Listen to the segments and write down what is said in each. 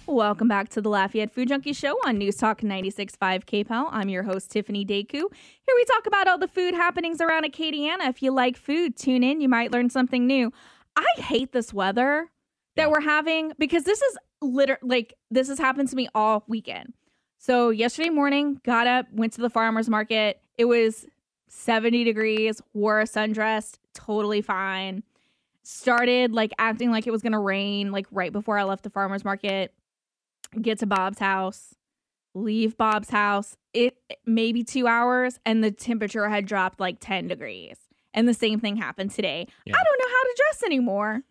Welcome back to the Lafayette Food Junkie Show on News Talk 96.5 KPEL. I'm your host, Tiffiany Decou. Here we talk about all the food happenings around Acadiana. If you like food, tune in. You might learn something new. I hate this weather that we're having because this is this has happened to me all weekend. So yesterday morning, got up, went to the farmer's market. It was 70 degrees, wore a sundress, totally fine. Started acting like it was going to rain right before I left the farmer's market. Get to Bob's house, leave Bob's house. It maybe 2 hours and the temperature had dropped 10 degrees. And the same thing happened today. Yeah. I don't know how to dress anymore.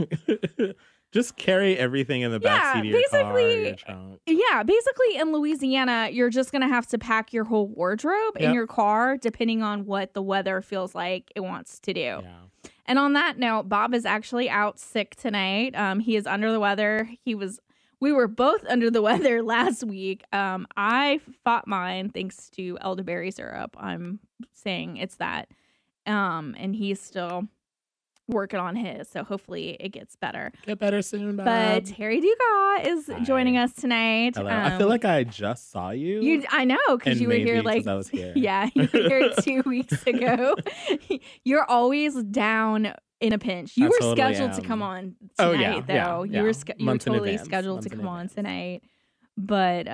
Just carry everything in the backseat of your car or your trunk. Yeah, basically in Louisiana, you're just going to have to pack your whole wardrobe in your car depending on what the weather feels like it wants to do. Yeah. And on that note, Bob is actually out sick tonight. He is under the weather. We were both under the weather last week. I fought mine thanks to elderberry syrup. I'm saying it's that. And he's still working on his, so hopefully it gets better. Get better soon, Bob. But Terry Dugas is joining us tonight. Hello. I feel like I just saw you. I know, because you were here I was here. Yeah, you were here 2 weeks ago. You're always down in a pinch. You were scheduled to come on tonight, though. You were totally scheduled to come on tonight. But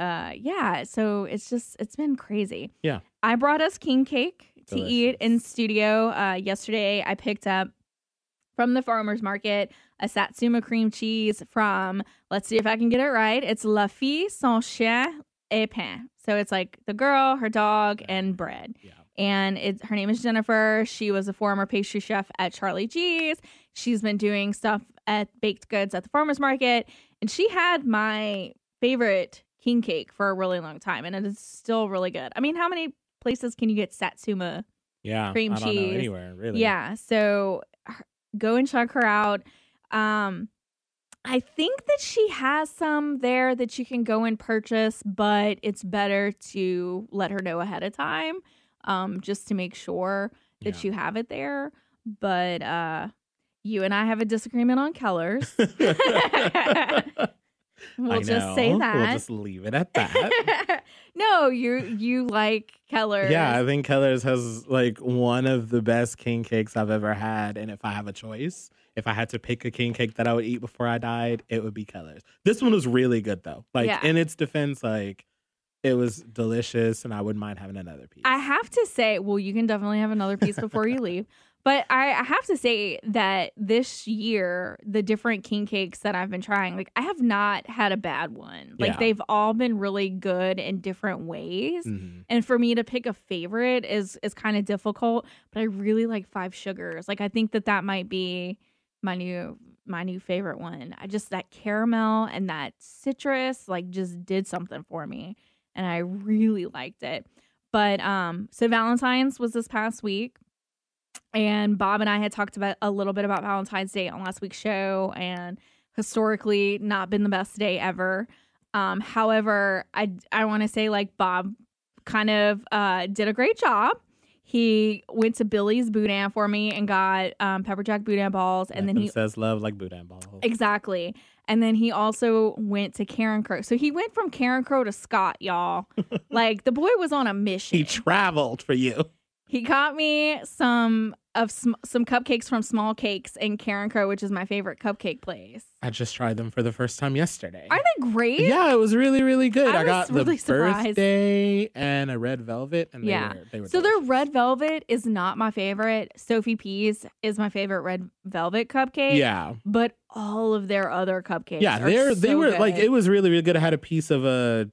so it's been crazy. Yeah. I brought us king cake to eat in studio. Yesterday I picked up from the farmer's market a Satsuma cream cheese from, let's see if I can get it right. It's La Fille, son chien et pain. So it's the girl, her dog, and bread. Yeah. And her name is Jennifer. She was a former pastry chef at Charlie G's. She's been doing stuff at baked goods at the farmer's market. And she had my favorite king cake for a really long time. And it is still really good. I mean, how many places can you get Satsuma cream cheese? I don't know anywhere, really. Yeah. So go and check her out. I think that she has some there that you can go and purchase, but it's better to let her know ahead of time. Just to make sure that you have it there. But you and I have a disagreement on Keller's. We'll just say that. We'll just leave it at that. No, you like Keller's. Yeah, I think Keller's has one of the best king cakes I've ever had. And if I have a choice, if I had to pick a king cake that I would eat before I died, it would be Keller's. This one was really good, though. In its defense, it was delicious, and I wouldn't mind having another piece. I have to say, well, you can definitely have another piece before you leave. But I have to say that this year, the different king cakes that I've been trying, I have not had a bad one. They've all been really good in different ways. Mm-hmm. And for me to pick a favorite is kind of difficult. But I really like Five Sugars. I think that might be my new favorite one. That caramel and that citrus just did something for me. And I really liked it. But so Valentine's was this past week. And Bob and I had talked about a little bit about Valentine's Day on last week's show. And historically, not been the best day ever. However, I want to say Bob kind of did a great job. He went to Billy's Boudin for me and got pepper jack Boudin balls. And then he says love like Boudin balls. Exactly. And then he also went to Karen Crow. So he went from Karen Crow to Scott, y'all. The boy was on a mission. He traveled for you. He got me some cupcakes from Small Cakes in Karen Crow, which is my favorite cupcake place. I just tried them for the first time yesterday. Aren't they great? Yeah, it was really, really good. I got really the birthday and a red velvet, and they were so delicious. their red velvet is not my favorite. Sophie P's is my favorite red velvet cupcake. Yeah, but all of their other cupcakes, they were good. It was really, really good. I had a piece of a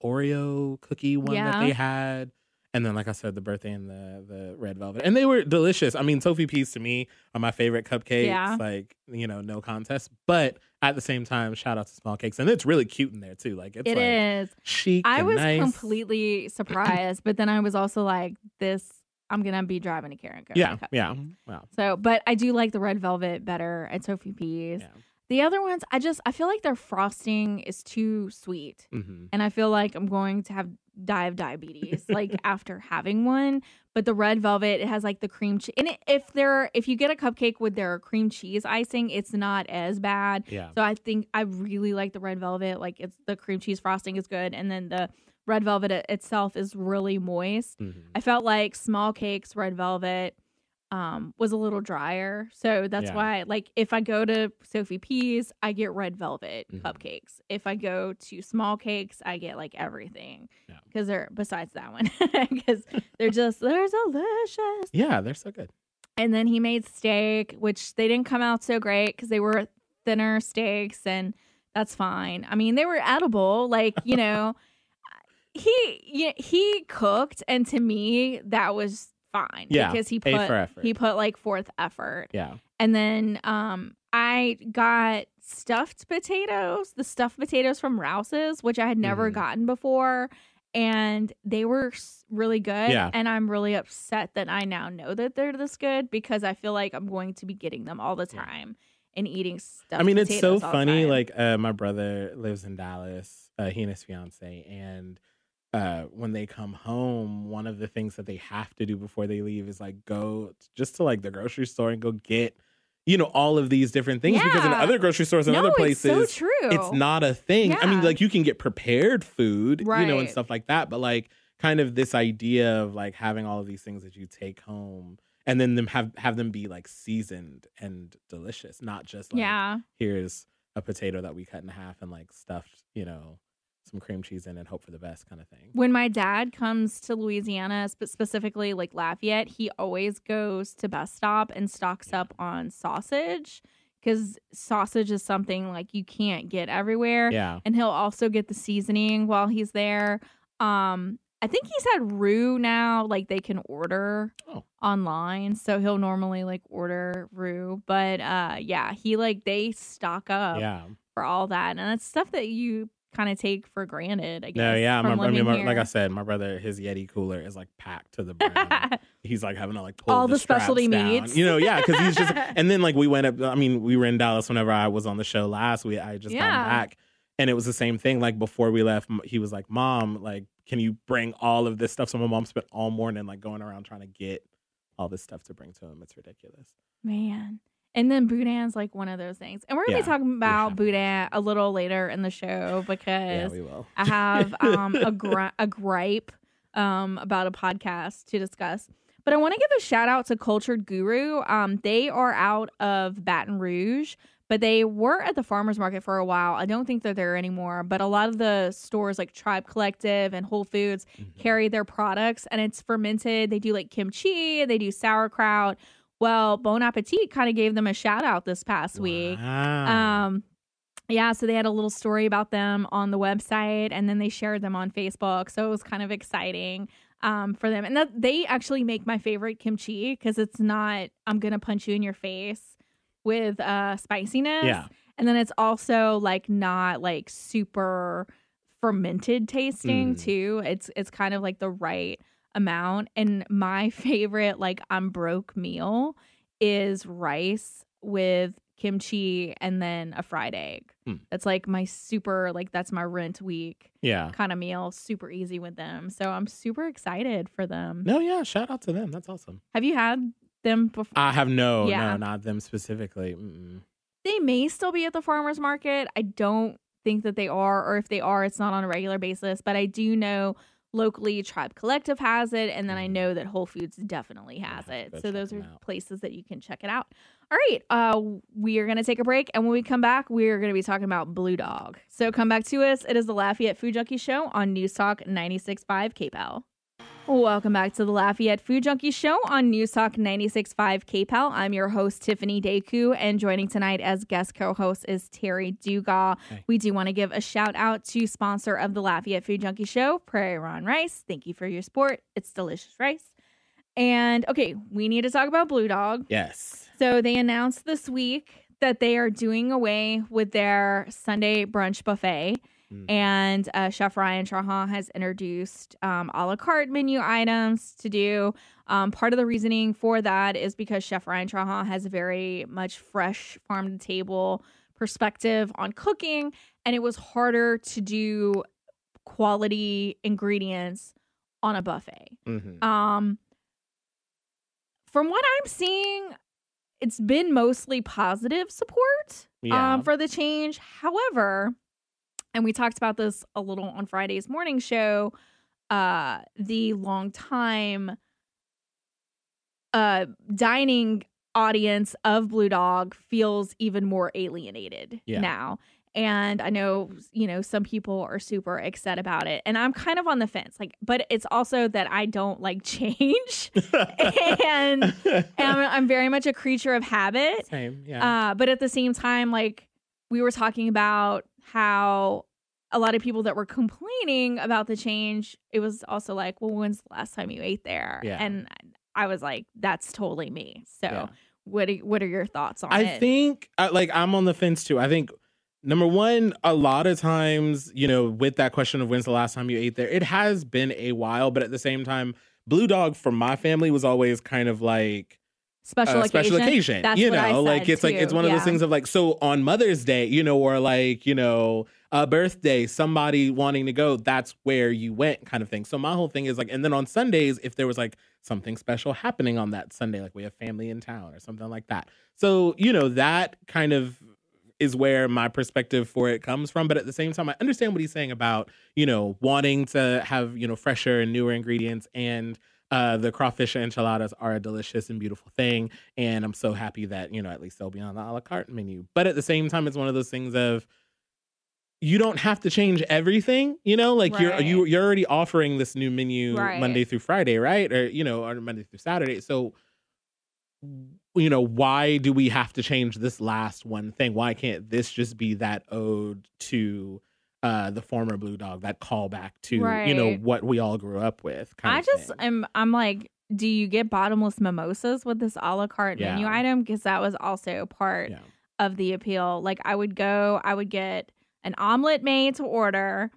Oreo cookie one that they had. And then, like I said, the birthday and the red velvet. And they were delicious. I mean, Sophie P's to me are my favorite cupcakes. Yeah. No contest. But at the same time, shout out to Small Cakes. And it's really cute in there, too. It is chic I was nice. Completely surprised. But then I was also I'm going to be driving to Karen Crow. Yeah. Wow. So, but I do like the red velvet better at Sophie P's. Yeah. The other ones, I feel like their frosting is too sweet. Mm-hmm. And I feel like I'm going to have die of diabetes like after having one. But the red velvet, it has like the cream cheese. And if you get a cupcake with their cream cheese icing, it's not as bad. Yeah. So I think I really like the red velvet. Like it's the cream cheese frosting is good, and then the red velvet itself is really moist. Mm-hmm. I felt like small cakes red velvet was a little drier, so that's why like if I go to Sophie P's, I get red velvet cupcakes. If I go to small cakes, I get like everything because they're besides that one because they're delicious. Yeah, they're so good. And then he made steak, which they didn't come out so great because they were thinner steaks, and that's fine. I mean, they were edible, like you know. He cooked, and to me that was fine because he put like forth effort. Yeah. And then I got stuffed potatoes, the stuffed potatoes from Rouse's, which I had never gotten before, and they were really good. Yeah. And I'm really upset that I now know that they're this good because I feel like I'm going to be getting them all the time and eating stuffed potatoes. It's so funny. Like my brother lives in Dallas, he and his fiance, and when they come home, one of the things that they have to do before they leave is like go just to like the grocery store and go get, you know, all of these different things because in other grocery stores and other places, it's so true. It's not a thing. Yeah. I mean, like you can get prepared food, you know, and stuff like that. But like kind of this idea of like having all of these things that you take home and then have them be like seasoned and delicious, not just like here's a potato that we cut in half and like stuffed, you know, some cream cheese in and hope for the best kind of thing. When my dad comes to Louisiana, specifically like Lafayette, he always goes to Best Stop and stocks up on sausage because sausage is something like you can't get everywhere. Yeah. And he'll also get the seasoning while he's there. I think he's had roux now, like they can order online. So he'll normally like order roux. But he like they stock up for all that. And it's stuff that you kind of take for granted, I guess. No, yeah. Like I said, my brother, his Yeti cooler is like packed to the brim. He's like having to like pull all the specialty meats. You know, because he's just, and then like we went up, I mean, we were in Dallas whenever I was on the show last week. I just got back and it was the same thing. Like before we left, he was like, Mom, like, can you bring all of this stuff? So my mom spent all morning like going around trying to get all this stuff to bring to him. It's ridiculous. Man. And then boudin's like one of those things. And we're going to be talking about boudin a little later in the show because we will. I have a gripe about a podcast to discuss. But I want to give a shout out to Cultured Guru. They are out of Baton Rouge, but they were at the farmer's market for a while. I don't think they're there anymore. But a lot of the stores like Tribe Collective and Whole Foods carry their products. And it's fermented. They do like kimchi. They do sauerkraut. Well, Bon Appetit kind of gave them a shout out this past week. So they had a little story about them on the website and then they shared them on Facebook. So it was kind of exciting for them. And they actually make my favorite kimchi because it's not, I'm going to punch you in your face with spiciness. Yeah. And then it's also like not like super fermented tasting too. It's kind of like the right amount. And my favorite like I'm broke meal is rice with kimchi and then a fried egg. That's like my super like that's my rent week kind of meal. Super easy with them. So I'm super excited for them. No, shout out to them. That's awesome. Have you had them before? I have no, not them specifically. They may still be at the farmer's market. I don't think that they are, or if they are, it's not on a regular basis. But I do know locally Tribe Collective has it, and then I know that Whole Foods definitely has it. So those are places that you can check it out. All right, we are going to take a break, and when we come back, we are going to be talking about Blue Dog. So come back to us. It is the Lafayette Food Junkie Show on News Talk 96.5 KPEL. Welcome back to the Lafayette Food Junkie Show on News Talk 96.5 KPEL. I'm your host, Tiffiany Decou, and joining tonight as guest co-host is Terry Dugas. Hey. We do want to give a shout out to sponsor of the Lafayette Food Junkie Show, Prairie Ron Rice. Thank you for your support. It's delicious rice. And okay, we need to talk about Blue Dog. Yes. So they announced this week that they are doing away with their Sunday brunch buffet. And Chef Ryan Trahan has introduced a la carte menu items to do. Part of the reasoning for that is because Chef Ryan Trahan has a very much fresh farm-to-table perspective on cooking, and it was harder to do quality ingredients on a buffet. Mm-hmm. From what I'm seeing, it's been mostly positive support for the change. However, and we talked about this a little on Friday's morning show, the longtime dining audience of Blue Dog feels even more alienated now. And I know, some people are super upset about it. And I'm kind of on the fence. But it's also that I don't like change. and I'm very much a creature of habit. Same, yeah. But at the same time, we were talking about how a lot of people that were complaining about the change, it was also well, when's the last time you ate there? Yeah. And I was like, that's totally me. So what are your thoughts on it? I think, I'm on the fence too. I think, number one, a lot of times, with that question of when's the last time you ate there, it has been a while, but at the same time, Blue Dog for my family was always kind of special occasion. That's what I said it's too. It's one of those things of so on Mother's Day, or a birthday, somebody wanting to go, that's where you went kind of thing. So my whole thing is and then on Sundays, if there was something special happening on that Sunday, we have family in town or something like that. So, that kind of is where my perspective for it comes from. But at the same time, I understand what he's saying about, wanting to have, fresher and newer ingredients. And the crawfish enchiladas are a delicious and beautiful thing. And I'm so happy that, at least they'll be on the a la carte menu. But at the same time, it's one of those things of, you don't have to change everything, right. you're already offering this new menu Monday through Friday, right? Or, or Monday through Saturday. So, why do we have to change this last one thing? Why can't this just be that ode to the former Blue Dog, that callback to, what we all grew up with? I'm do you get bottomless mimosas with this a la carte menu item? Because that was also part of the appeal. I would get an omelet made to order.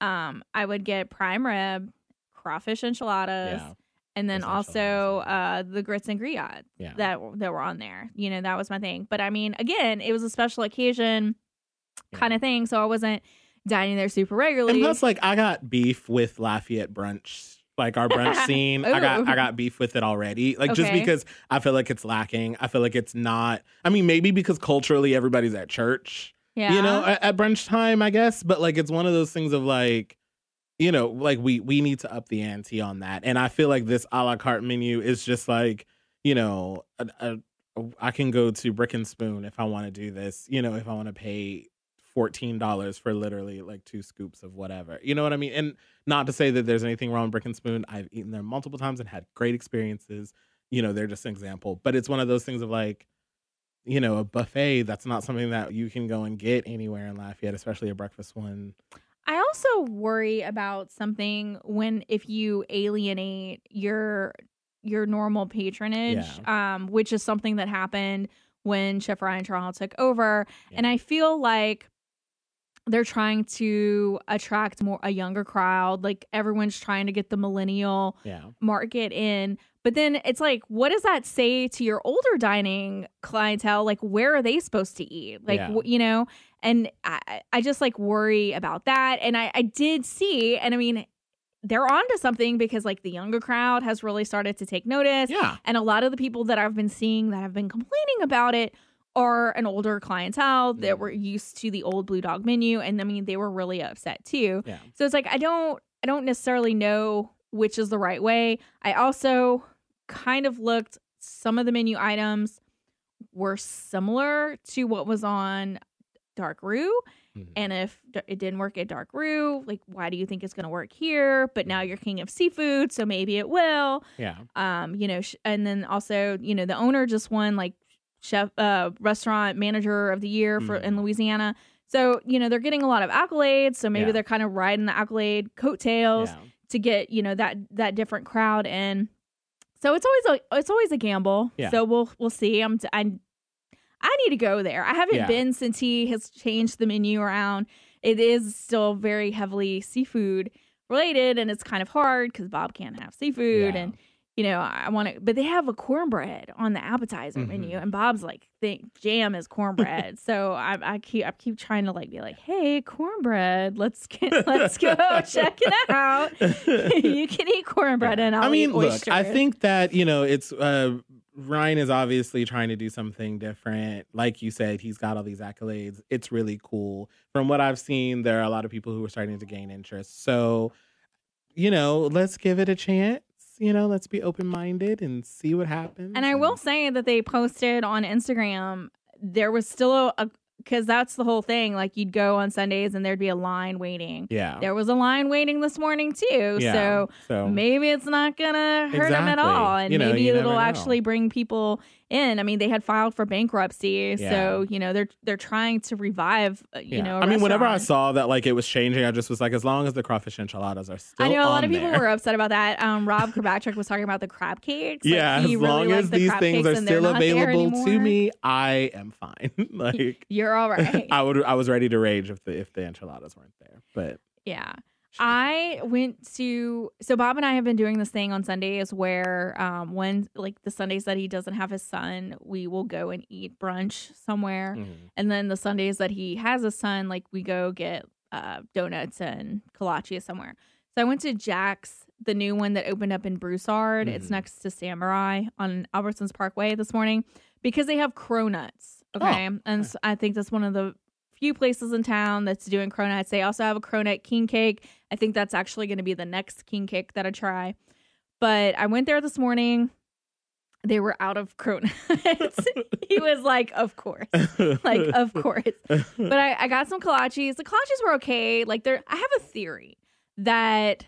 I would get prime rib, crawfish enchiladas. Yeah. And then also the grits and griots that were on there. That was my thing. But I mean, again, it was a special occasion kind of thing. So I wasn't dining there super regularly. And plus, I got beef with Lafayette brunch. Our brunch scene, I got beef with it already. Just because I feel like it's lacking. I feel like it's not. I mean, maybe because culturally everybody's at church. Yeah. At brunch time, I guess. But it's one of those things of we need to up the ante on that. And I feel like this a la carte menu is just I can go to Brick and Spoon if I want to do this, if I want to pay $14 for literally 2 scoops of whatever. You know what I mean? And not to say that there's anything wrong with Brick and Spoon. I've eaten there multiple times and had great experiences. They're just an example. But it's one of those things of a buffet, that's not something that you can go and get anywhere in Lafayette, especially a breakfast one. I also worry about something if you alienate your normal patronage, which is something that happened when Chef Ryan Charles took over. Yeah. And I feel like they're trying to attract a younger crowd. Everyone's trying to get the millennial market in. But then it's what does that say to your older dining clientele? Where are they supposed to eat? And I just worry about that. And I did see, and I mean, they're onto something because the younger crowd has really started to take notice. Yeah. And a lot of the people that I've been seeing that have been complaining about it are an older clientele that were used to the old Blue Dog menu. And I mean, they were really upset too. Yeah. So it's I don't necessarily know which is the right way. I also kind of looked, some of the menu items were similar to what was on Dark Roux. Mm-hmm. And if it didn't work at Dark Roux, why do you think it's going to work here? But now you're king of seafood, so maybe it will. Yeah. And then also, the owner just won chef, restaurant manager of the year in Louisiana. So, they're getting a lot of accolades. So maybe they're kind of riding the accolade coattails to get, that different crowd in. So it's always a gamble. Yeah. So we'll see. I need to go there. I haven't been since he has changed the menu around. It is still very heavily seafood related, and it's kind of hard because Bob can't have seafood, and I want to, but they have a cornbread on the appetizer menu, and Bob's like, jam is cornbread. So I keep trying to be like, hey, cornbread, let's go check it out. You can eat cornbread, and I'll eat oysters. Look, I think that it's Ryan is obviously trying to do something different. Like you said, he's got all these accolades. It's really cool. From what I've seen, there are a lot of people who are starting to gain interest. So, let's give it a chance. Let's be open-minded and see what happens. And I will say that they posted on Instagram, there was still because that's the whole thing. Like, you'd go on Sundays and thered be a line waiting. Yeah. There was a line waiting this morning too. Yeah. So maybe it's not going to hurt them at all. And maybe it'll actually bring people in. I mean, they had filed for bankruptcy. Yeah. So, they're trying to revive, whenever I saw that, it was changing, I just was like, as long as the crawfish enchiladas are still I know a lot of people were upset about that. Rob Krabatrick was talking about the crab cakes. Yeah, as long as these things are still available to me, I am fine. You're all right. I was ready to rage if the enchiladas weren't there. But yeah. I went to, so Bob and I have been doing this thing on Sundays where when the Sundays that he doesn't have his son, we will go and eat brunch somewhere. And then the Sundays that he has a son, we go get donuts and kolache somewhere. So I went to Jack's, the new one that opened up in Broussard. It's next to Samurai on Albertsons Parkway this morning because they have cronuts. Okay. And so I think that's one of the few places in town that's doing cronuts. They also have a cronut king cake. I think that's actually going to be the next king cake that I try. But I went there this morning. They were out of cronuts. He was like, of course. Of course. But I got some kolaches. The kolaches were okay. I have a theory that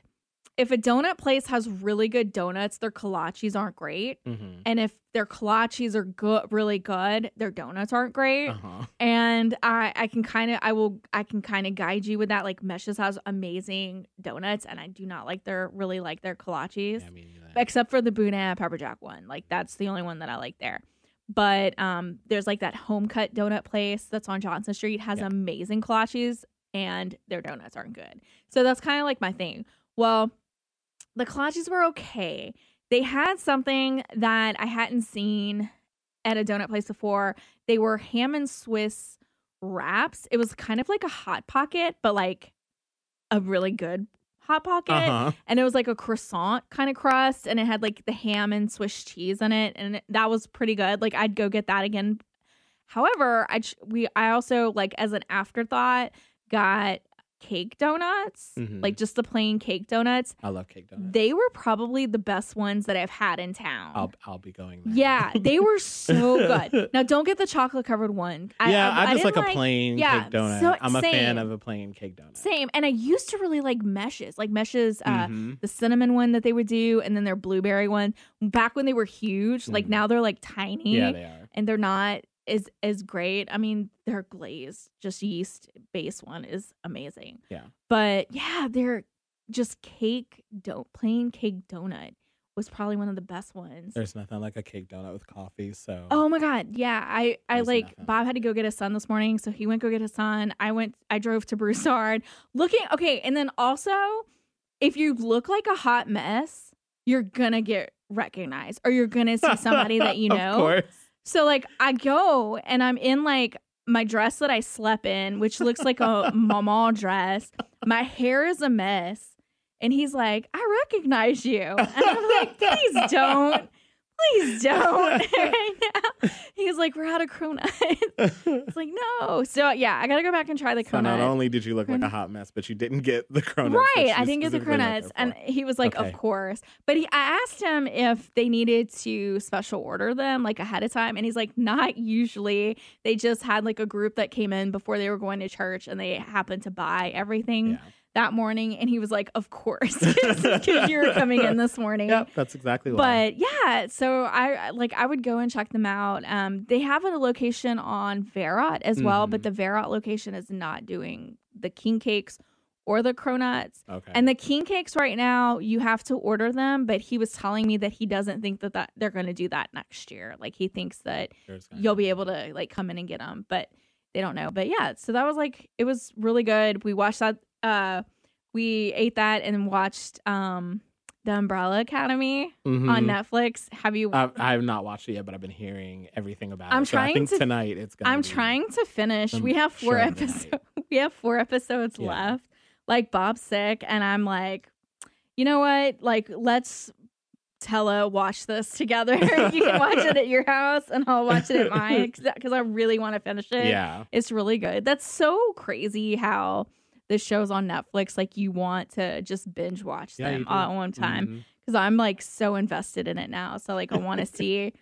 if a donut place has really good donuts, their kolaches aren't great. And if their kolaches are really good, their donuts aren't great. And I can kind of guide you with that. Meshes has amazing donuts, and I do not really like their kolaches, except for the boudin pepper jack one. That's the only one that I like there. But there's that home cut donut place that's on Johnson Street has amazing kolaches, and their donuts aren't good. So that's kind of my thing. Well, the kolaches were okay. They had something that I hadn't seen at a donut place before. They were ham and Swiss wraps. It was kind of like a Hot Pocket, but a really good Hot Pocket. And it was a croissant kind of crust, and it had the ham and Swiss cheese in it, and that was pretty good. I'd go get that again. However, I also as an afterthought got cake donuts, just the plain cake donuts. I love cake donuts. They were probably the best ones that I've had in town. I'll be going there. Yeah, they were so good. Now, don't get the chocolate covered one. I just like a plain cake donut. So, I'm a fan of a plain cake donut. Same. And I used to really like Meshes. The cinnamon one that they would do, and then their blueberry one. Back when they were huge, now they're tiny. Yeah, they are. And they're not is great. I mean, their glazed, just yeast based one is amazing. Yeah. But yeah, they're just plain cake donut was probably one of the best ones. There's nothing like a cake donut with coffee. So. Oh my God. Yeah. I Bob had to go get his son this morning. So he went go get his son. I drove to Broussard okay. And then also, if you look like a hot mess, you're going to get recognized, or you're going to see somebody that you know. Of course. So I go and I'm in my dress that I slept in, which looks like a mama dress. My hair is a mess. And he's like, I recognize you. And I'm like, please don't. Please don't. Right now. He's like, we're out of cronuts. It's like, no. So yeah, I gotta go back and try the cronuts. So not only did you look like a hot mess, but you didn't get the cronuts. Right. I didn't get the cronuts. And he was like, okay. Of course. But I asked him if they needed to special order them ahead of time. And he's like, not usually. They just had a group that came in before they were going to church, and they happened to buy everything. Yeah. That morning, and he was like, of course, because you were coming in this morning. Yep, that's exactly why. But yeah, so I would go and check them out. They have a location on Verot as well, but the Verot location is not doing the king cakes or the cronuts. Okay. And the king cakes right now, you have to order them, but he was telling me that he doesn't think that they're going to do that next year. He thinks that you'll be able to come in and get them, but they don't know. But yeah, so that was it was really good. We watched that. We ate that and watched the The Umbrella Academy Mm-hmm. on Netflix. Have you? I have not watched it yet, but I've been hearing everything about it. I think tonight it's gonna. I'm trying to finish. We have 4 episodes. We have 4 episodes left. Like, Bob's sick, and I'm like, you know what? Like, let's watch this together. You can watch it at your house, and I'll watch it at mine because I really want to finish it. Yeah, it's really good. That's so crazy how the shows on Netflix, like, you want to just binge watch them all at one time, because I'm like so invested in it now. So like, I want to see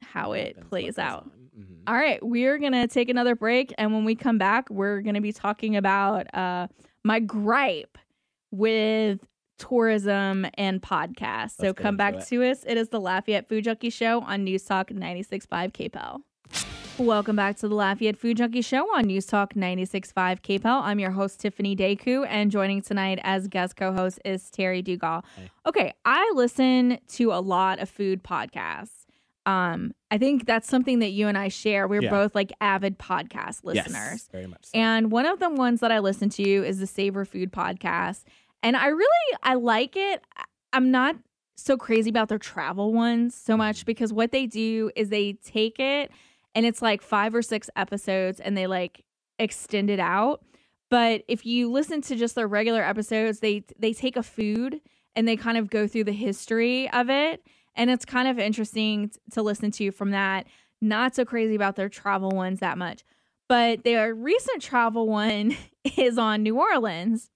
how it plays out. Mm-hmm. All right, we're gonna take another break, and when we come back, we're gonna be talking about my gripe with tourism and podcasts. So come back to us. It is the Lafayette Food Junkie Show on News Talk 96.5 KPEL. Welcome back to the Lafayette Food Junkie Show on News Talk 96.5 KPEL. I'm your host, Tiffiany Decou, and joining tonight as guest co-host is Terry Dugas. Hey. Okay, I listen to a lot of food podcasts. I think that's something that you and I share. We're both like avid podcast listeners. Yes, very much so. And one of the ones that I listen to is the Savor food podcast. And I like it. I'm not so crazy about their travel ones so much, because what they do is they take it and it's like 5 or 6 episodes and they like extend it out. But if you listen to just their regular episodes, they take a food and they kind of go through the history of it. And it's kind of interesting to listen to from that. Not so crazy about their travel ones that much. But their recent travel one is on New Orleans.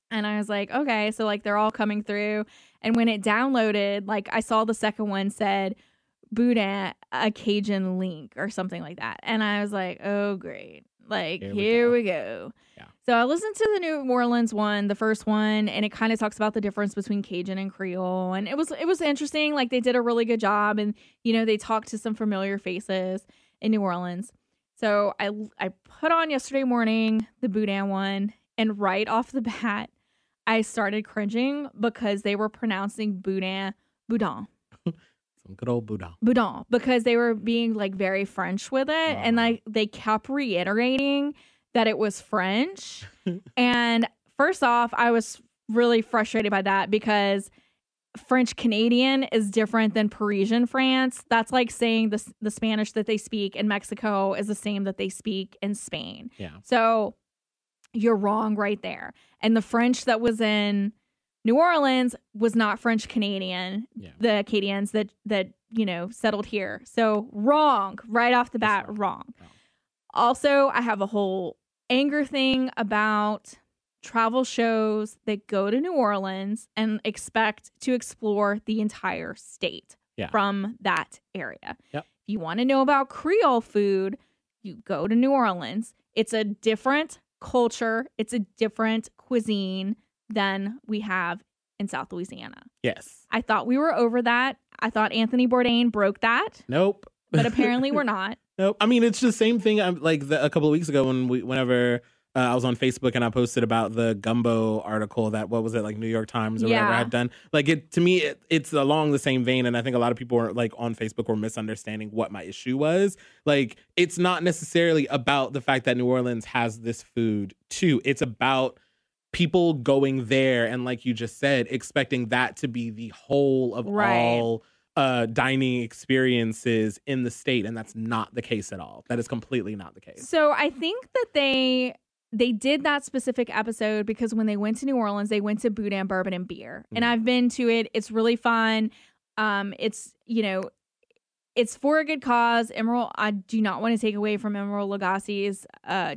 And I was like, okay, so like they're all coming through. And when it downloaded, like I saw the second one said boudin, a Cajun link or something like that. And I was like, oh, great. Like, here we go. Yeah. So I listened to the New Orleans one, the first one, and it kind of talks about the difference between Cajun and Creole. And it was interesting. Like, they did a really good job. And, you know, they talked to some familiar faces in New Orleans. So I put on yesterday morning the boudin one, and right off the bat, I started cringing because they were pronouncing boudin. Some good old boudin. Boudin, because they were being like very French with it. And like they kept reiterating that it was French. And first off, I was really frustrated by that, because French Canadian is different than Parisian France. That's like saying the Spanish that they speak in Mexico is the same that they speak in Spain. Yeah. So you're wrong right there. And the French that was in New Orleans was not French Canadian. Yeah. The Acadians that you know settled here. So wrong right off the bat. Wrong. Also, I have a whole anger thing about travel shows that go to New Orleans and expect to explore the entire state from that area. Yep. If you want to know about Creole food, you go to New Orleans. It's a different culture. It's a different cuisine than we have in South Louisiana. Yes. I thought we were over that. I thought Anthony Bourdain broke that. Nope. But apparently we're not. Nope. I mean, it's the same thing. Like a couple of weeks ago whenever I was on Facebook and I posted about the gumbo article that, what was it, like New York Times or whatever had done. Like to me, it's along the same vein. And I think a lot of people were like on Facebook were misunderstanding what my issue was. Like, it's not necessarily about the fact that New Orleans has this food too. It's about people going there and, like you just said, expecting that to be the whole of all dining experiences in the state. And that's not the case at all. That is completely not the case. So I think that they did that specific episode because when they went to New Orleans, they went to Boudin Bourbon and Beer. And I've been to it. It's really fun. It's, you know, it's for a good cause. Emerald, I do not want to take away from Emerald Lagasse's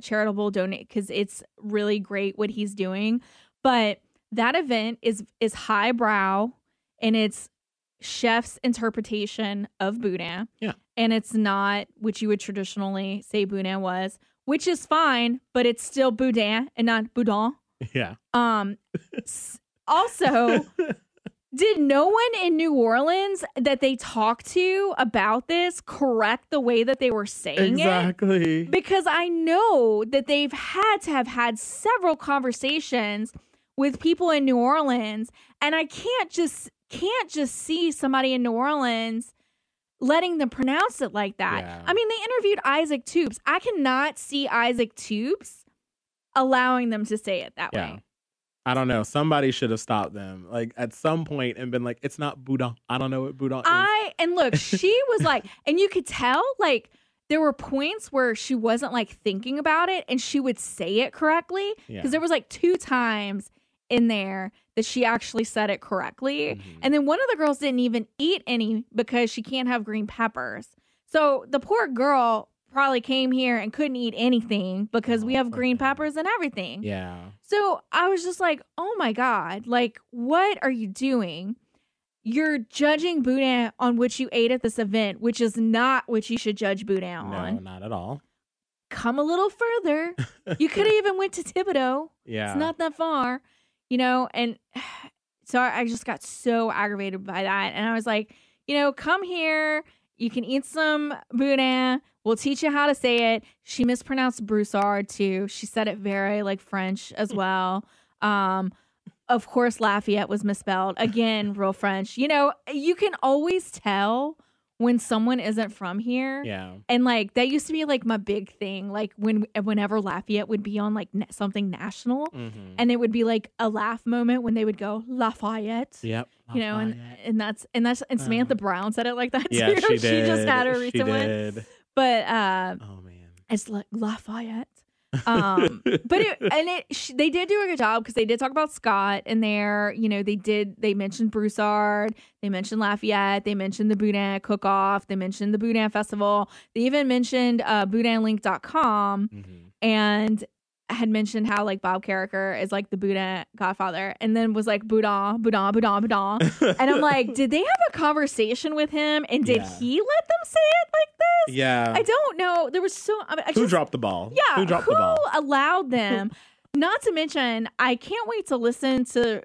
charitable donate, because it's really great what he's doing. But that event is highbrow, and it's chef's interpretation of boudin. Yeah. And it's not what you would traditionally say boudin was, which is fine, but it's still boudin and not boudin. Yeah. Also, did no one in New Orleans that they talked to about this correct the way that they were saying it? Exactly. Because I know that they've had to have had several conversations with people in New Orleans, and I can't just see somebody in New Orleans letting them pronounce it like that. Yeah. I mean, they interviewed Isaac Toops. I cannot see Isaac Toops allowing them to say it that way. I don't know. Somebody should have stopped them like at some point and been like, it's not boudin. I don't know what boudin is. And look, she was like, and you could tell like there were points where she wasn't like thinking about it and she would say it correctly. Because there was like 2 times in there that she actually said it correctly. Mm-hmm. And then one of the girls didn't even eat any because she can't have green peppers. So the poor girl probably came here and couldn't eat anything because we have green peppers and everything. Yeah. So I was just like, oh my God, like, what are you doing? You're judging boudin on what you ate at this event, which is not what you should judge boudin on. No, not at all. Come a little further. You could have even went to Thibodeau. Yeah. It's not that far, you know? And so I just got so aggravated by that. And I was like, you know, come here. You can eat some boudin. We'll teach you how to say it. She mispronounced broussard too. She said it very like French as well. Of course, Lafayette was misspelled. Again, real French. You know, you can always tell when someone isn't from here. Yeah. And like that used to be like my big thing. Like whenever Lafayette would be on like something national, mm-hmm. and it would be like a laugh moment when they would go Lafayette. Yep. You know, and Samantha Brown said it like that too. Yeah, she did. She just had a recent one. But oh man, it's like Lafayette. They did do a good job because they did talk about Scott in there. You know, they mentioned Broussard, they mentioned Lafayette, they mentioned the Boudin cook-off, they mentioned the Boudin festival, they even mentioned boudinlink.com, mm-hmm. and had mentioned how like Bob Carricker is like the Boudin godfather, and then was like Boudin. And I'm like, did they have a conversation with him, and did he let them say it like this? Yeah, I don't know. There was who dropped the ball? Yeah, who dropped the ball? Who allowed them? Not to mention, I can't wait to listen to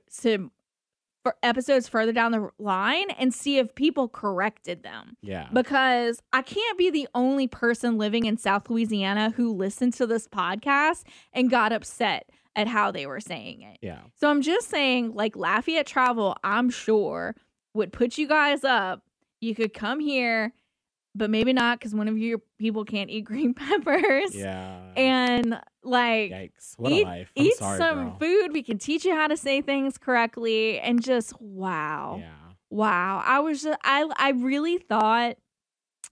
for episodes further down the line and see if people corrected them. Yeah. Because I can't be the only person living in South Louisiana who listened to this podcast and got upset at how they were saying it. Yeah. So I'm just saying, like, Lafayette Travel, I'm sure, would put you guys up. You could come here, but maybe not because one of your people can't eat green peppers. Yeah. And like, yikes! What a life. I'm eat sorry, some girl. food. We can teach you how to say things correctly, and just wow. Yeah. Wow. I really thought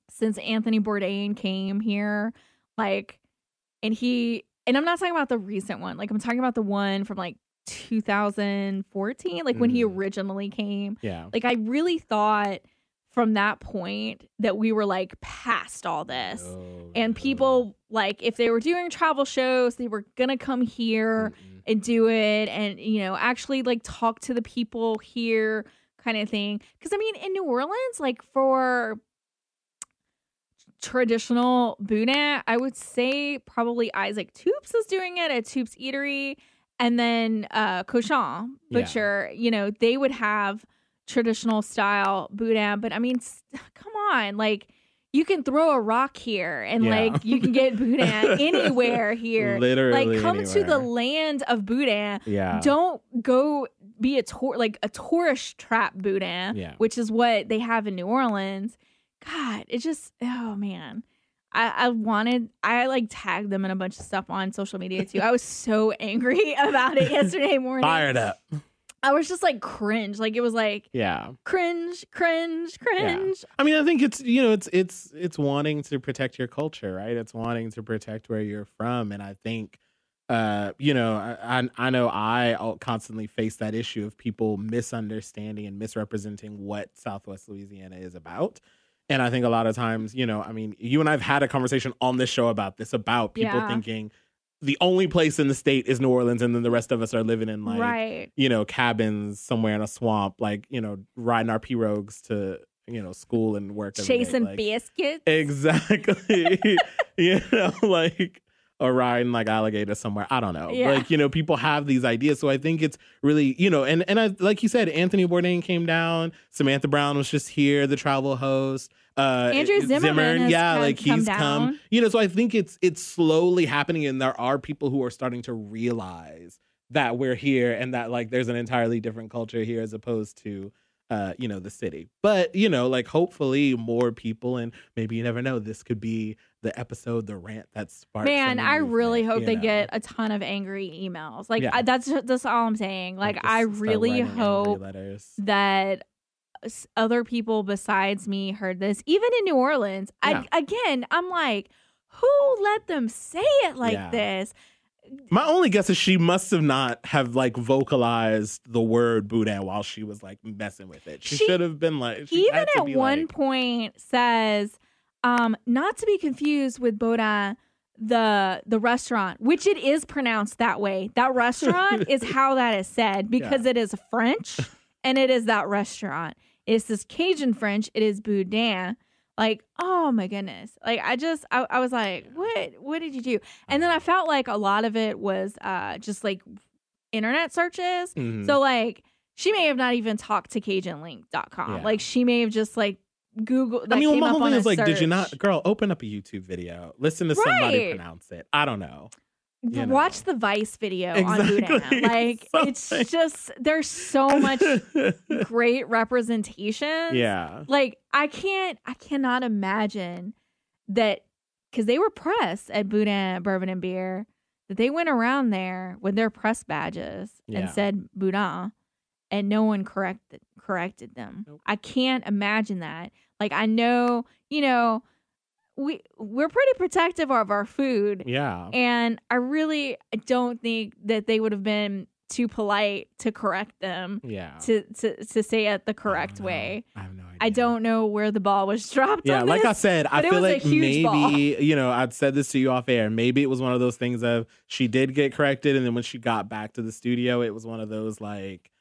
since Anthony Bourdain came here, like, and I'm not talking about the recent one. Like, I'm talking about the one from like 2014, like when he originally came. Yeah. Like, I really thought from that point that we were like past all this, and people, like, if they were doing travel shows, they were gonna come here and do it, and, you know, actually like talk to the people here, kind of thing. Because I mean, in New Orleans, like, for traditional boudin, I would say probably Isaac Toups is doing it at Toups Eatery, and then Cochon Butcher. You know, they would have traditional style boudin, but I mean, come on, like, you can throw a rock here and like you can get boudin anywhere here. Literally, like, come anywhere. to the land of boudin. Yeah. Don't go be a tourist trap boudin, which is what they have in New Orleans. God, it just, oh man. I like tagged them in a bunch of stuff on social media too. I was so angry about it yesterday morning. Fired up. I was just like cringe. Like, it was like, cringe. Yeah. I mean, I think it's, you know, it's wanting to protect your culture, right? It's wanting to protect where you're from. And I think, you know, I know I constantly face that issue of people misunderstanding and misrepresenting what Southwest Louisiana is about. And I think a lot of times, you know, I mean, you and I have had a conversation on this show about this, about people thinking the only place in the state is New Orleans, and then the rest of us are living in, like, you know, cabins somewhere in a swamp, like, you know, riding our pirogues to, you know, school and work. Chasing like, biscuits. Exactly. You know, like, or riding like alligator somewhere. I don't know. Like, you know, people have these ideas. So I think it's really, you know, and I, like you said, Anthony Bourdain came down. Samantha Brown was just here, the travel host. Andrew Zimmerman like, he's come. You know, so I think it's slowly happening, and there are people who are starting to realize that we're here and that, like, there's an entirely different culture here as opposed to the city. But, like hopefully more people, and maybe you never know, this could be the episode, the rant that sparks. Man, I really hope they get a ton of angry emails. Like that's all I'm saying. Like I really hope that other people besides me heard this, even in New Orleans. I'm like, who let them say it like this? My only guess is she must have not have like vocalized the word boudin while she was like messing with it. She should have been like, even at one point says, not to be confused with boudin, the restaurant, which it is pronounced that way. That restaurant is how that is said because it is French and it is that restaurant. It's this Cajun French. It is boudin. Like, oh my goodness. Like, I was like, what did you do? And then I felt like a lot of it was just like internet searches. Mm-hmm. So like, she may have not even talked to CajunLink.com. Yeah. Like, she may have just like Googled. I mean, my whole thing is like, did you not, girl, open up a YouTube video, listen to somebody pronounce it. I don't know. Watch the Vice video on boudin. Like, it's just, there's so much great representation. Yeah. Like, I cannot imagine that, because they were pressed at Boudin Bourbon and Beer, that they went around there with their press badges and said boudin, and no one corrected them. Nope. I can't imagine that. Like, I know, we're pretty protective of our food. Yeah. And I really don't think that they would have been too polite to correct them. Yeah. To say it the correct way. I have no idea. I don't know where the ball was dropped. Yeah, on like this, I said, I feel like maybe, I'd said this to you off air. Maybe it was one of those things of she did get corrected, and then when she got back to the studio, it was one of those like,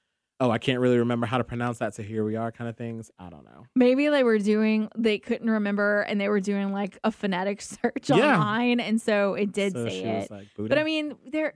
oh, I can't really remember how to pronounce that, so here we are kind of things. I don't know. Maybe they couldn't remember, and they were doing like a phonetic search online, and so it did say it. Like, but I mean, there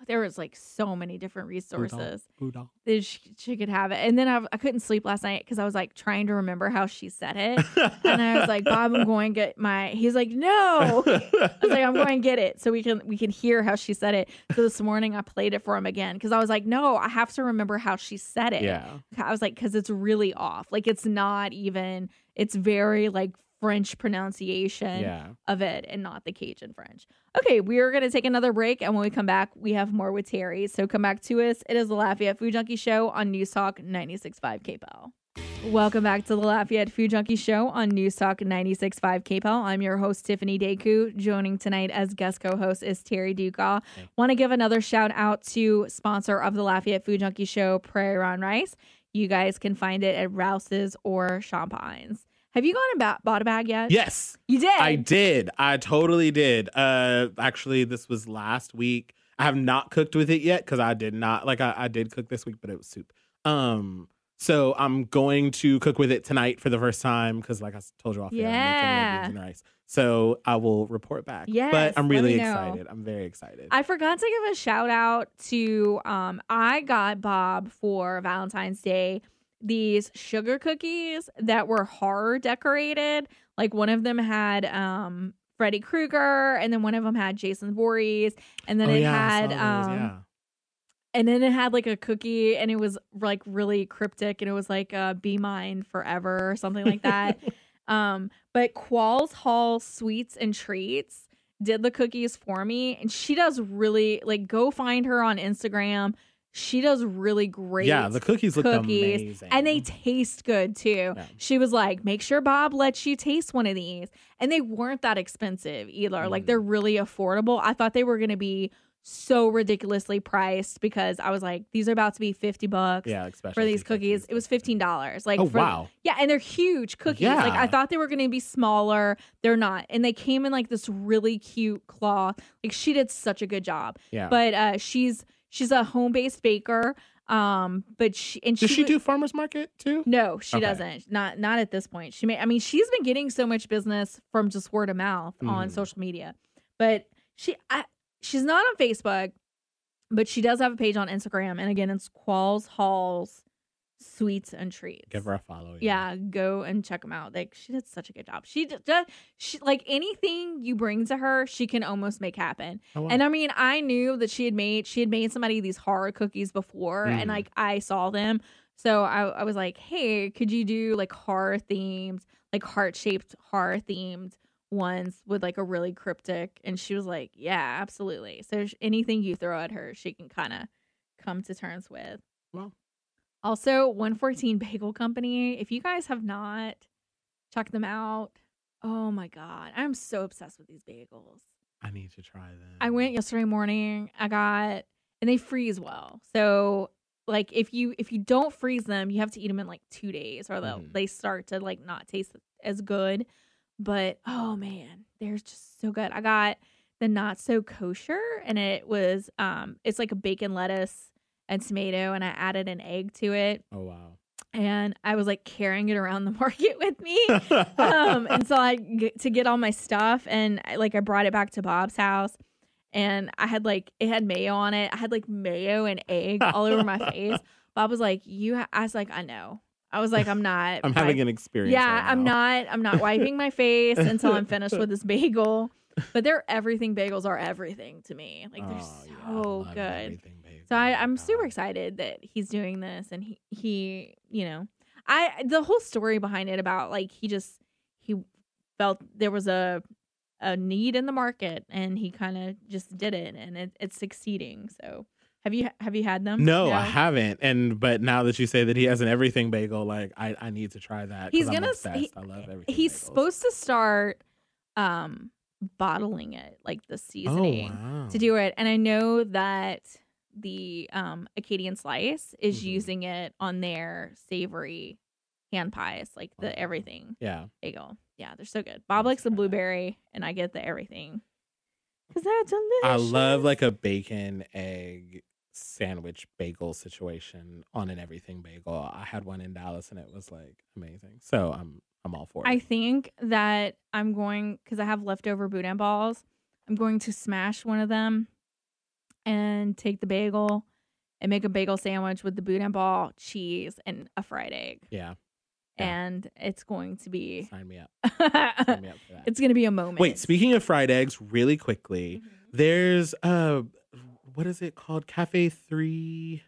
was like so many different resources Boudin. That she could have it. And then I couldn't sleep last night because I was like trying to remember how she said it. And I was like, Bob, I'm going to get he's like, no. I was like, I'm going to get it so we can hear how she said it. So this morning I played it for him again because I was like, no, I have to remember how she said it. Yeah. I was like, because it's really off. Like, it's not even, it's very like French pronunciation of it and not the Cajun French. Okay, we are going to take another break, and when we come back, we have more with Terry. So come back to us. It is the Lafayette Food Junkie Show on News Talk 96.5 KPEL. Welcome back to the Lafayette Food Junkie Show on News Talk 96.5 KPEL. I'm your host, Tiffiany Decou. Joining tonight as guest co-host is Terry Dugas. Want to give another shout out to sponsor of the Lafayette Food Junkie Show, Prairie Run Rice. You guys can find it at Rouse's or Champagne's. Have you gone and bought a bag yet? Yes. You did? I did. I totally did. Actually, this was last week. I have not cooked with it yet because I did not. Like, I did cook this week, but it was soup. So I'm going to cook with it tonight for the first time because, like I told you off air, I'm making rice. So I will report back. Yes, but I'm really excited. I'm very excited. I forgot to give a shout out to, I got Bob for Valentine's Day these sugar cookies that were horror decorated. Like, one of them had Freddy Krueger, and then one of them had Jason Voorhees, and then and then it had like a cookie, and it was like really cryptic, and it was like be mine forever or something like that. But Qualls Hall Sweets and Treats did the cookies for me, and she does really, like, go find her on Instagram. She does really great. Yeah, the cookies look amazing. And they taste good too. Yeah. She was like, make sure Bob lets you taste one of these. And they weren't that expensive either. Like, they're really affordable. I thought they were going to be so ridiculously priced because I was like, these are about to be $50 for these cookies. It was $15. Like, wow. Yeah, and they're huge cookies. Yeah. Like, I thought they were going to be smaller. They're not. And they came in like this really cute cloth. Like, she did such a good job. Yeah. But she's a home-based baker. But does she do farmers market too? No, she doesn't. Not at this point. She's been getting so much business from just word of mouth on social media. But she's not on Facebook, but she does have a page on Instagram. And again, it's Qualls Halls Sweets and Treats. Give her a follow. Yeah, go and check them out. Like, she did such a good job. She like anything you bring to her, she can almost make happen. Oh, wow. And I mean, I knew that she had made somebody these horror cookies before, and like I saw them. So I was like, hey, could you do like horror themed, like heart-shaped horror themed ones with like a really cryptic? And she was like, yeah, absolutely. So anything you throw at her, she can kind of come to terms with. Well. Also, 114 Bagel Company. If you guys have not checked them out, oh my God, I'm so obsessed with these bagels. I need to try them. I went yesterday morning. And they freeze well. So like if you don't freeze them, you have to eat them in like 2 days, or they start to like not taste as good. But oh man, they're just so good. I got the not so kosher, and it was it's like a bacon, lettuce, and tomato, and I added an egg to it. Oh wow. And I was like carrying it around the market with me. And so to get all my stuff, and I brought it back to Bob's house, and I had it had mayo on it. I had like mayo and egg all over my face. Bob was like, I was like, I know. I was like, I'm not. I'm having an experience. Yeah, right I'm not wiping my face until I'm finished with this bagel. But everything bagels are everything to me. Like, they're so good. So I'm super excited that he's doing this, and he the whole story behind it about like he felt there was a need in the market, and he kind of just did it, and it's succeeding. So have you had them? No, I haven't. But now that you say that he has an everything bagel, like I need to try that. He's I'm obsessed. I love everything. He's bagels. supposed to start bottling it, like the seasoning to do it, and I know that the Acadian Slice is using it on their savory hand pies, like the everything bagel. Yeah, they're so good. Bob likes the blueberry, and I get the everything because they're delicious. I love like a bacon egg sandwich bagel situation on an everything bagel. I had one in Dallas, and it was like amazing. So I'm all for it. I think that I'm going, because I have leftover boudin balls, I'm going to smash one of them and take the bagel and make a bagel sandwich with the boudin ball, cheese, and a fried egg. Yeah. And it's going to be... Sign me up. Sign me up for that. It's going to be a moment. Wait, speaking of fried eggs, really quickly, there's, what is it called? Cafe 3...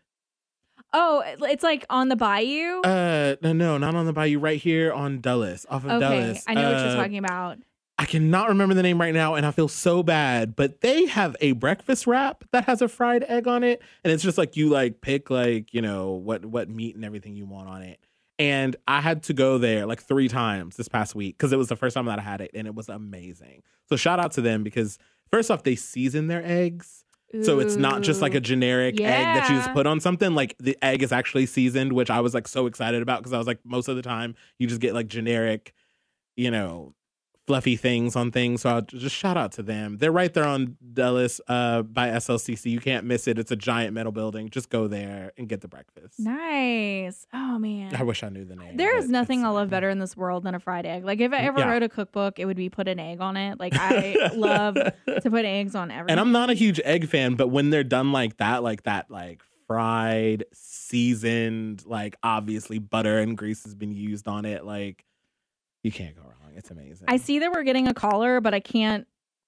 Oh, it's like on the bayou? No, not on the bayou. Right here on Dulles, off of Dulles. I know what you're talking about. I cannot remember the name right now, and I feel so bad. But they have a breakfast wrap that has a fried egg on it, and it's just like you like pick like what meat and everything you want on it. And I had to go there like 3 times this past week because it was the first time that I had it, and it was amazing. So shout out to them because first off, they season their eggs. So it's not just like a generic egg that you just put on something. Like the egg is actually seasoned, which I was like so excited about because I was like, most of the time you just get like generic, fluffy things on things. So I'll just shout out to them. They're right there on Dulles by SLCC. You can't miss it. It's a giant metal building. Just go there and get the breakfast. Nice. Oh, man. I wish I knew the name. There is nothing I love better in this world than a fried egg. Like if I ever wrote a cookbook, it would be put an egg on it. Like I love to put eggs on everything. And I'm not a huge egg fan, but when they're done like that, like fried, seasoned, like obviously butter and grease has been used on it, like you can't go wrong. It's amazing. I see that we're getting a caller, but I can't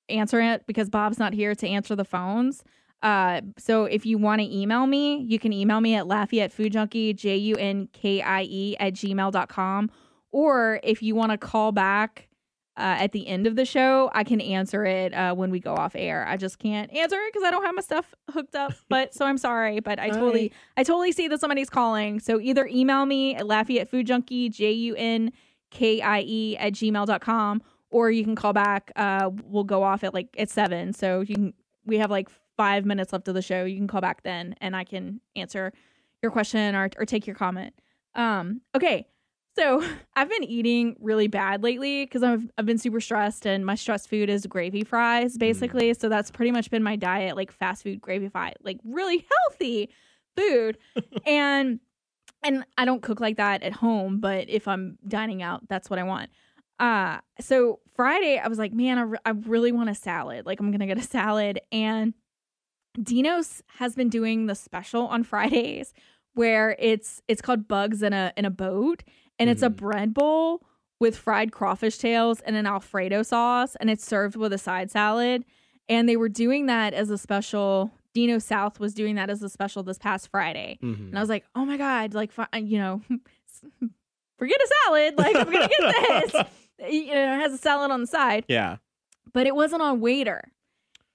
answer it because Bob's not here to answer the phones. So if you want to email me, you can email me at Lafayette Food Junkie, JUNKIE @gmail.com. Or if you want to call back at the end of the show, I can answer it when we go off air. I just can't answer it because I don't have my stuff hooked up. But so I'm sorry, but I totally see that somebody's calling. So either email me at Lafayette Food Junkie, JUNKIE @gmail.com, or you can call back. We'll go off at 7. So we have 5 minutes left of the show. You can call back then and I can answer your question or take your comment. Okay. So I've been eating really bad lately because I've been super stressed, and my stress food is gravy fries basically. So that's pretty much been my diet, like fast food gravy fry, like really healthy food. And I don't cook like that at home, but if I'm dining out, that's what I want. So Friday, I was like, man, I really want a salad. Like, I'm going to get a salad. And Dino's has been doing the special on Fridays where it's called Bugs in a Boat, and it's a bread bowl with fried crawfish tails and an Alfredo sauce, and it's served with a side salad. And they were doing that as a special. Dino South was doing that as a special this past Friday. And I was like, oh my God, like, you know, forget a salad. Like, I'm going to get this. You know, it has a salad on the side. Yeah. But it wasn't on Waiter.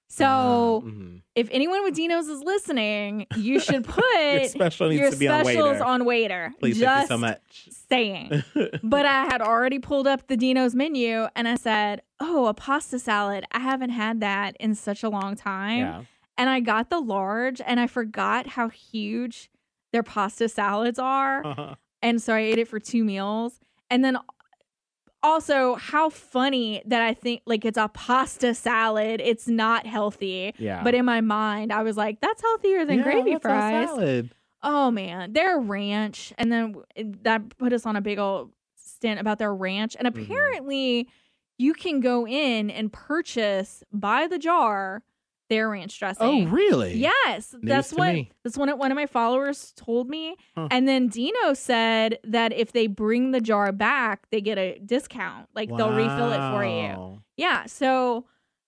So if anyone with Dino's is listening, you should put your specials on Waiter. Please, just thank you so much. Saying. But I had already pulled up the Dino's menu and I said, oh, a pasta salad. I haven't had that in such a long time. Yeah. And I got the large and I forgot how huge their pasta salads are. And so I ate it for 2 meals. And then also, how funny that I think, like, it's a pasta salad. It's not healthy. Yeah. But in my mind, I was like, that's healthier than gravy fries. Salad. Oh, man. Their ranch. And then that put us on a big old stint about their ranch. And apparently, you can go in and purchase by the jar their ranch dressing. Oh, really? Yes. That's what one of my followers told me. And then Dino said that if they bring the jar back, they get a discount. Like they'll refill it for you. Yeah. So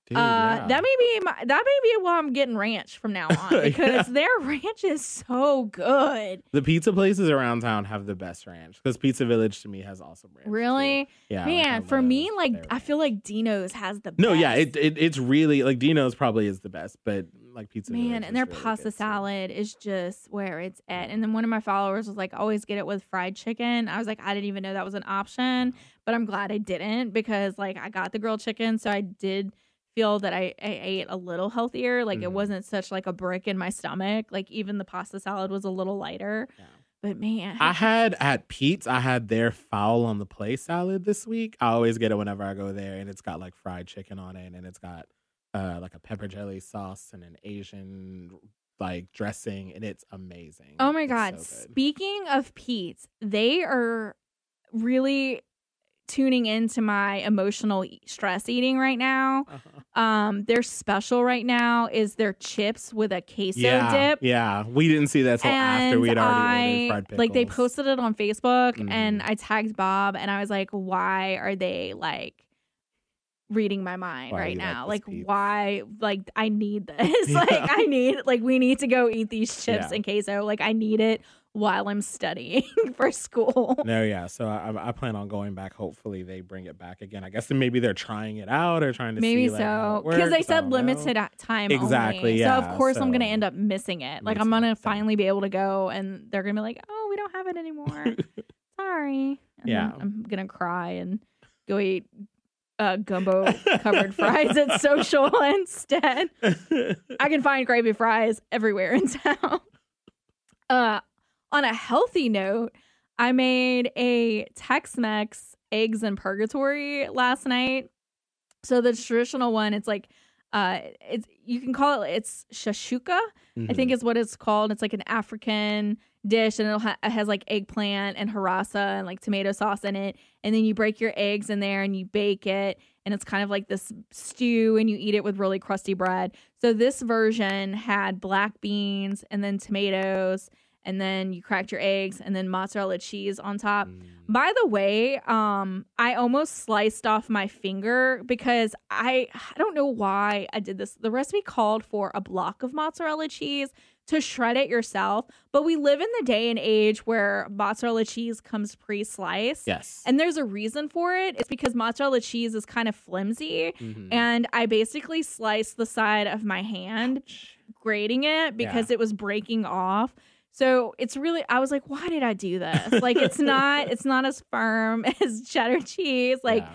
that may be why I'm getting ranch from now on, because their ranch is so good. The pizza places around town have the best ranch, because Pizza Village to me has awesome ranch. Really? Too. Yeah. Man, for me, like, I feel like Dino's has the best. No, yeah, it's really, like, Dino's probably is the best, but like Pizza Village. Man, and their really pasta salad is just where it's at. And then one of my followers was like, always get it with fried chicken. I was like, I didn't even know that was an option, but I'm glad I didn't, because like I got the grilled chicken, so I did feel that I ate a little healthier. Like it wasn't such like a brick in my stomach. Like even the pasta salad was a little lighter. Yeah. But man, I had at Pete's, I had their fowl on the play salad this week. I always get it whenever I go there, and it's got like fried chicken on it, and it's got like a pepper jelly sauce and an Asian like dressing, and it's amazing. Oh my God. So speaking of Pete's, they are really tuning into my emotional stress eating right now. Their special right now is their chips with a queso dip. Yeah, we didn't see that till after we'd already ordered fried pickles. Like they posted it on Facebook, and I tagged Bob, and I was like, why are they like reading my mind right now? Like why? Like I need this. Like we need to go eat these chips and queso. Like I need it while I'm studying for school. No, yeah. So I plan on going back. Hopefully they bring it back again. I guess maybe they're trying it out or trying to see like, how it works. Because they said limited time exactly, only. Yeah. So of course I'm going to end up missing it. Like I'm going to finally be able to go, and they're going to be like, oh, we don't have it anymore. Sorry. And then I'm going to cry and go eat gumbo covered fries at Social instead. I can find gravy fries everywhere in town. On a healthy note, I made a Tex-Mex eggs in purgatory last night. So the traditional one, it's like, you can call it's shashuka, I think is what it's called. It's like an African dish, and it has like eggplant and harissa and like tomato sauce in it. And then you break your eggs in there and you bake it. And it's kind of like this stew, and you eat it with really crusty bread. So this version had black beans and then tomatoes, and then you cracked your eggs, and then mozzarella cheese on top. By the way, I almost sliced off my finger because I don't know why I did this. The recipe called for a block of mozzarella cheese to shred it yourself. But we live in the day and age where mozzarella cheese comes pre-sliced. Yes. And there's a reason for it. It's because mozzarella cheese is kind of flimsy. And I basically sliced the side of my hand, grating it because it was breaking off. So it's really, I was like, why did I do this? Like, it's not as firm as cheddar cheese. Like,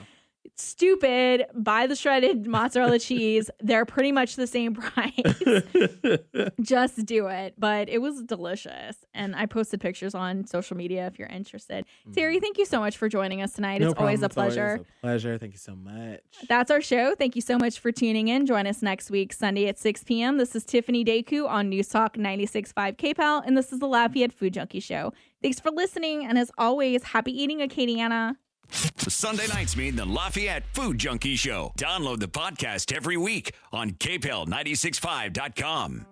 it's stupid. Buy the shredded mozzarella cheese. They're pretty much the same price. Just do it. But it was delicious. And I posted pictures on social media if you're interested. Terry, thank you so much for joining us tonight. It's always a pleasure. Always a pleasure. Thank you so much. That's our show. Thank you so much for tuning in. Join us next week, Sunday at 6 p.m. This is Tiffiany Decou on News Talk 96.5 KPEL, and this is the Lafayette Food Junkie Show. Thanks for listening, and as always, happy eating, Acadiana. Sunday nights mean the Lafayette Food Junkie Show. Download the podcast every week on KPEL965.com.